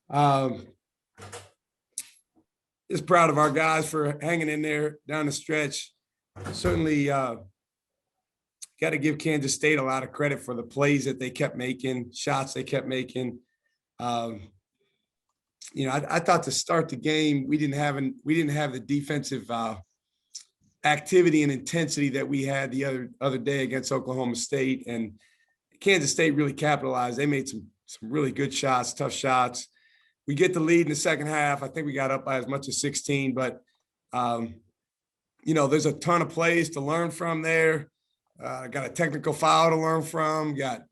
Um, just proud of our guys for hanging in there down the stretch. Certainly got to give Kansas State a lot of credit for the plays that they kept making, shots they kept making. I thought to start the game, we didn't have the defensive activity and intensity that we had the other day against Oklahoma State, and Kansas State really capitalized. They made some really good shots, tough shots. We get the lead in the second half. I think we got up by as much as 16, but there's a ton of plays to learn from there. Got a technical foul to learn from. Got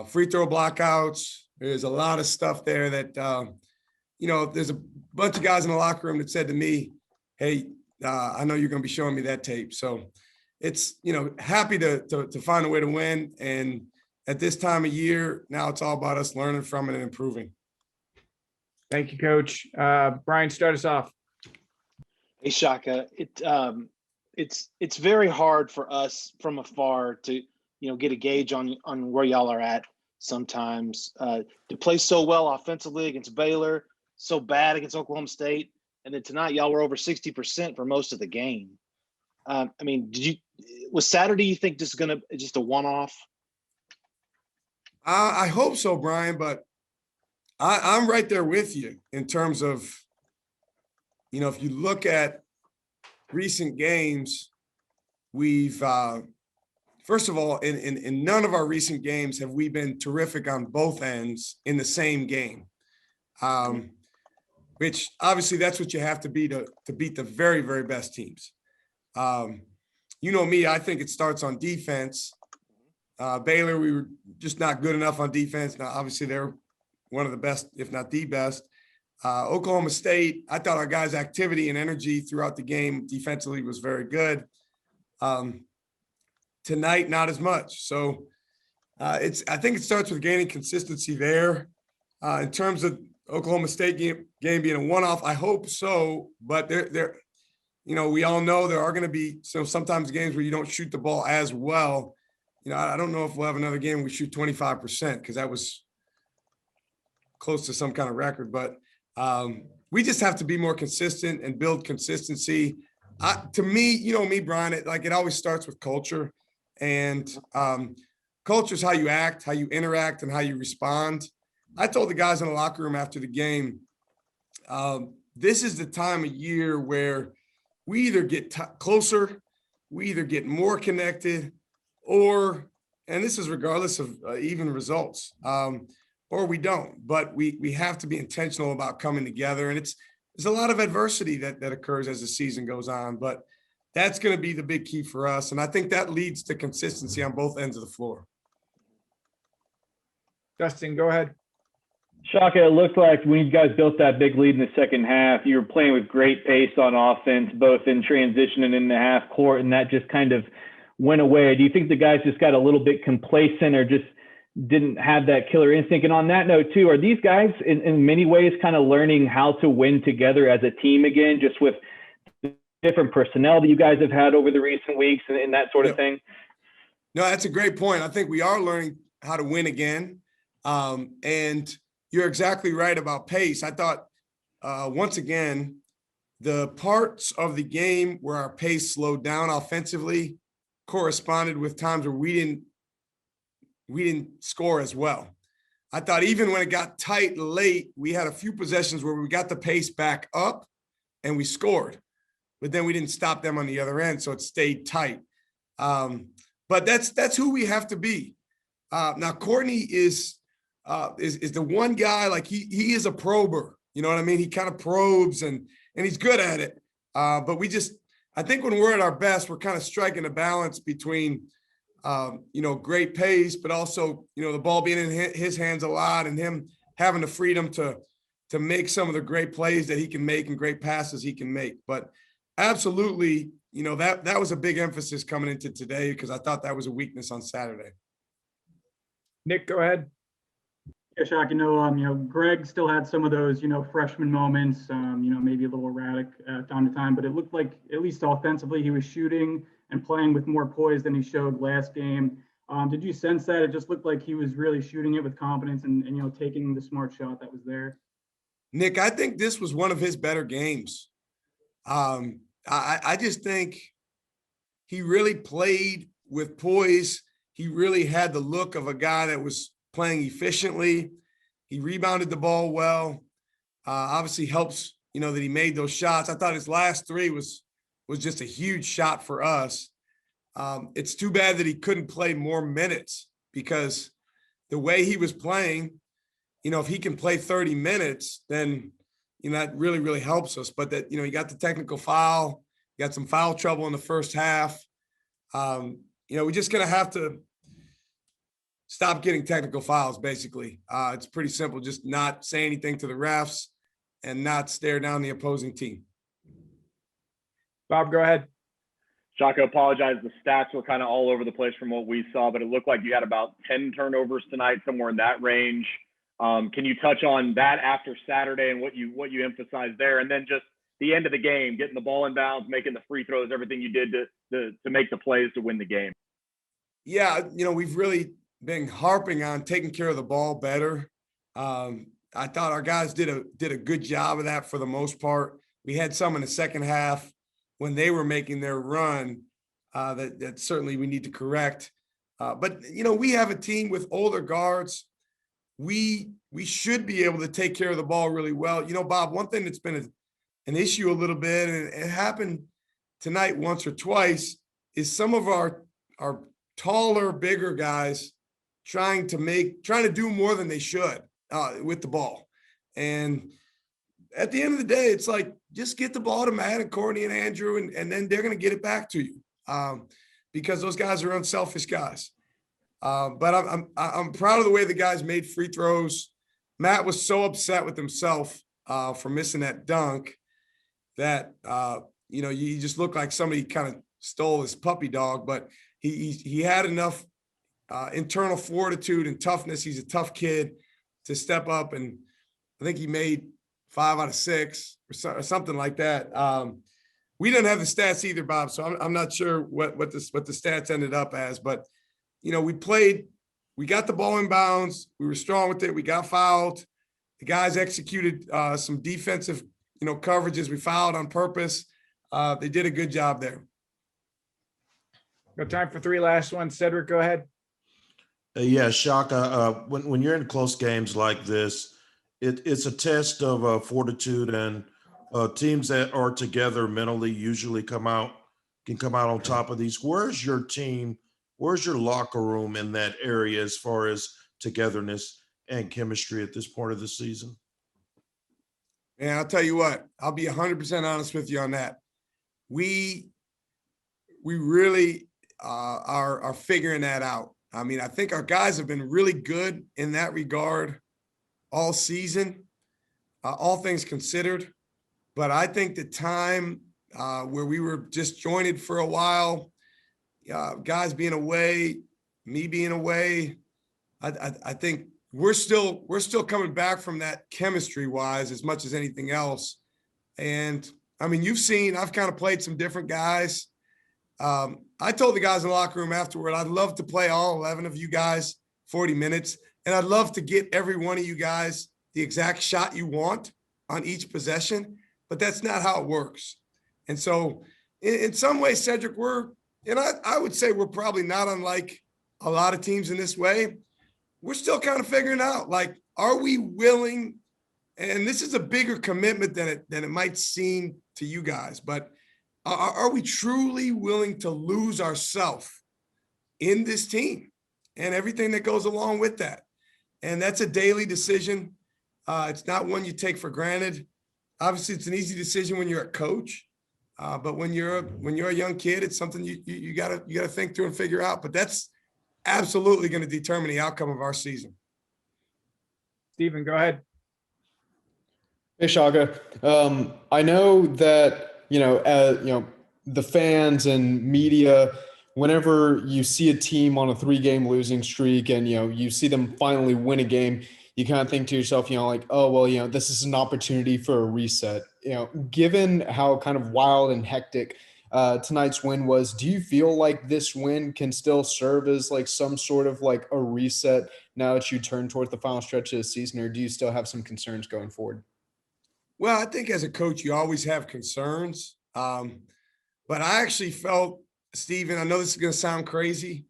free throw blockouts. There's a lot of stuff there that there's a bunch of guys in the locker room that said to me, "Hey, I know you're going to be showing me that tape." So it's happy to find a way to win. And at this time of year, now it's all about us learning from it and improving. Thank you, Coach. Brian, start us off. Hey, Shaka. It's very hard for us from afar to get a gauge on where y'all are at sometimes. To play so well offensively against Baylor, so bad against Oklahoma State, and then tonight y'all were over 60% for most of the game. Was Saturday, you think, just a one-off? I hope so, Brian, but I'm right there with you in terms of, if you look at recent games, we've first of all, in none of our recent games have we been terrific on both ends in the same game. Which obviously that's what you have to be to beat the very, very best teams. Me, I think it starts on defense. Baylor, we were just not good enough on defense. Now, obviously, they're one of the best, if not the best. Oklahoma State, I thought our guys' activity and energy throughout the game defensively was very good. Tonight, not as much. So I think it starts with gaining consistency there. In terms of Oklahoma State game being a one-off, I hope so. But we all know there are going to be sometimes games where you don't shoot the ball as well. I don't know if we'll have another game where we shoot 25% because that was close to some kind of record. But we just have to be more consistent and build consistency. To me, Brian, it always starts with culture. And culture is how you act, how you interact, and how you respond. I told the guys in the locker room after the game, this is the time of year where we either get closer, we either get more connected, and this is regardless of even results, or we don't. But we have to be intentional about coming together. And there's a lot of adversity that occurs as the season goes on. But that's going to be the big key for us. And I think that leads to consistency on both ends of the floor. Dustin, go ahead. Shaka, it looked like when you guys built that big lead in the second half, you were playing with great pace on offense, both in transition and in the half court, and that just kind of went away. Do you think the guys just got a little bit complacent or just didn't have that killer instinct? And on that note, too, are these guys in many ways kind of learning how to win together as a team again, just with different personnel that you guys have had over the recent weeks and that sort of thing? No, that's a great point. I think we are learning how to win again. And you're exactly right about pace. I thought, once again, the parts of the game where our pace slowed down offensively corresponded with times where we didn't score as well. I thought even when it got tight late, we had a few possessions where we got the pace back up and we scored, but then we didn't stop them on the other end, so it stayed tight. But that's who we have to be. Now Courtney is the one guy, like he is a prober. You know what I mean? He kind of probes and he's good at it. But I think when we're at our best, we're kind of striking a balance between, great pace, but also, the ball being in his hands a lot and him having the freedom to make some of the great plays that he can make and great passes he can make. But absolutely, that was a big emphasis coming into today because I thought that was a weakness on Saturday. Nick, go ahead. Yeah, Shaq, Greg still had some of those, freshman moments, maybe a little erratic time to time, but it looked like at least offensively he was shooting and playing with more poise than he showed last game. Did you sense that? It just looked like he was really shooting it with confidence and taking the smart shot that was there. Nick, I think this was one of his better games. I just think he really played with poise. He really had the look of a guy that was playing efficiently. He rebounded the ball well. Obviously helps, that he made those shots. I thought his last three was just a huge shot for us. It's too bad that he couldn't play more minutes, because the way he was playing, if he can play 30 minutes, then, that really, really helps us. But that, he got the technical foul, got some foul trouble in the first half. We're just going to have to stop getting technical fouls, basically. It's pretty simple. Just not say anything to the refs and not stare down the opposing team. Bob, go ahead. Shaka, apologize. The stats were kind of all over the place from what we saw, but it looked like you had about 10 turnovers tonight, somewhere in that range. Can you touch on that after Saturday and what you emphasized there? And then just the end of the game, getting the ball in bounds, making the free throws, everything you did to make the plays to win the game. Yeah, we've really been harping on taking care of the ball better. I thought our guys did a good job of that for the most part. We had some in the second half when they were making their run that certainly we need to correct. But we have a team with older guards. We should be able to take care of the ball really well. Bob, one thing that's been an issue a little bit, and it happened tonight once or twice, is some of our taller, bigger guys trying to do more than they should with the ball. And at the end of the day, it's like, just get the ball to Matt and Courtney and Andrew, and then they're going to get it back to you because those guys are unselfish guys. But I'm proud of the way the guys made free throws. Matt was so upset with himself for missing that dunk that, you just look like somebody kind of stole his puppy dog, but he had enough internal fortitude and toughness. He's a tough kid to step up, and I think he made 5 out of 6 or something like that. We didn't have the stats either, Bob, so I'm not sure what the stats ended up as, but we played, we got the ball in bounds, we were strong with it, we got fouled. The guys executed some defensive, coverages. We fouled on purpose. They did a good job there. Got time for 3 last ones. Cedric, go ahead. Yeah, Shaka, when you're in close games like this, it's a test of fortitude, and teams that are together mentally usually can come out on top of these. Where's your team? Where's your locker room in that area as far as togetherness and chemistry at this point of the season? And I'll tell you what, I'll be 100% honest with you on that. We really are figuring that out. I mean, I think our guys have been really good in that regard all season, all things considered. But I think the time where we were disjointed for a while, guys being away, me being away, I think we're still coming back from that chemistry wise as much as anything else. And I mean, you've seen, I've kind of played some different guys. I told the guys in the locker room afterward, I'd love to play all 11 of you guys 40 minutes. And I'd love to get every one of you guys the exact shot you want on each possession, but that's not how it works. And so in some ways, Cedric, I would say we're probably not unlike a lot of teams in this way. We're still kind of figuring out, like, are we willing, and this is a bigger commitment than it might seem to you guys, but are we truly willing to lose ourselves in this team and everything that goes along with that? And that's a daily decision. It's not one you take for granted. Obviously, it's an easy decision when you're a coach, but when you're a young kid, it's something you gotta think through and figure out. But that's absolutely going to determine the outcome of our season. Stephen, go ahead. Hey, Shaka. I know that, the fans and media, whenever you see a team on a 3-game losing streak and, you see them finally win a game, you kind of think to yourself, like, oh, well, this is an opportunity for a reset. Given how kind of wild and hectic tonight's win was, do you feel like this win can still serve as like some sort of like a reset now that you turn towards the final stretch of the season, or do you still have some concerns going forward? Well, I think as a coach, you always have concerns. But I actually felt, Steven, I know this is going to sound crazy,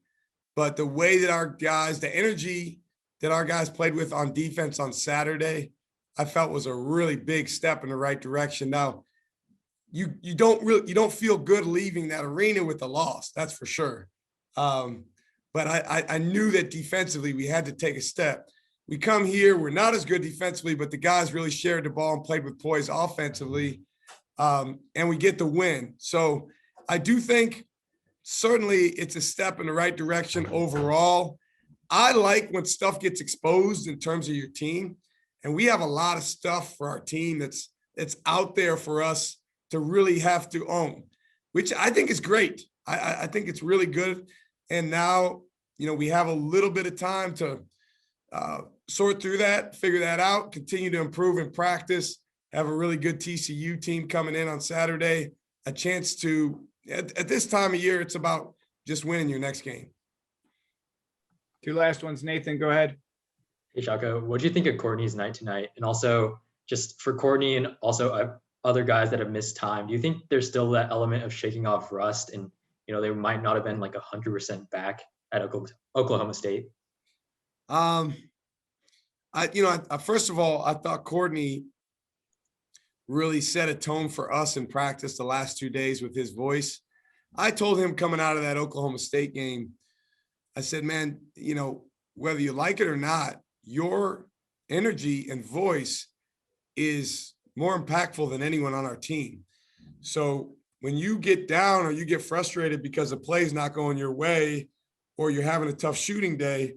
but the way that our guys, the energy that our guys played with on defense on Saturday, I felt was a really big step in the right direction. Now, you don't feel good leaving that arena with the loss, that's for sure. But I knew that defensively we had to take a step. We come here, we're not as good defensively, but the guys really shared the ball and played with poise offensively, and we get the win. So I do think certainly it's a step in the right direction overall. I like when stuff gets exposed in terms of your team, and we have a lot of stuff for our team that's out there for us to really have to own, which I think is great. I think it's really good. And now, we have a little bit of time to sort through that, figure that out, continue to improve in practice, have a really good TCU team coming in on Saturday, a chance to, at this time of year, it's about just winning your next game. Two last ones. Nathan, go ahead. Hey, Shaka, what do you think of Courtney's night tonight? And also, just for Courtney and also other guys that have missed time, do you think there's still that element of shaking off rust and, they might not have been like 100% back at Oklahoma State? First of all, I thought Courtney really set a tone for us in practice the last 2 days with his voice. I told him coming out of that Oklahoma State game, I said, man, whether you like it or not, your energy and voice is more impactful than anyone on our team. So when you get down or you get frustrated because the play's not going your way or you're having a tough shooting day,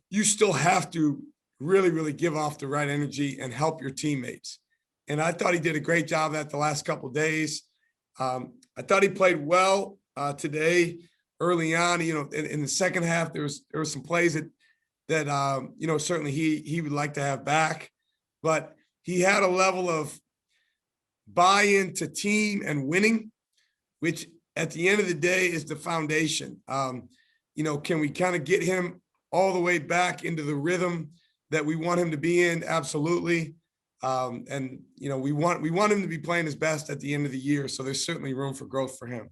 you still have to really, really give off the right energy and help your teammates. And I thought he did a great job of that the last couple of days. I thought he played well today early on. In the second half, there was some plays that certainly he would like to have back. But he had a level of buy-in to team and winning, which at the end of the day is the foundation. Can we kind of get him all the way back into the rhythm that we want him to be in? Absolutely. We want him to be playing his best at the end of the year. So there's certainly room for growth for him.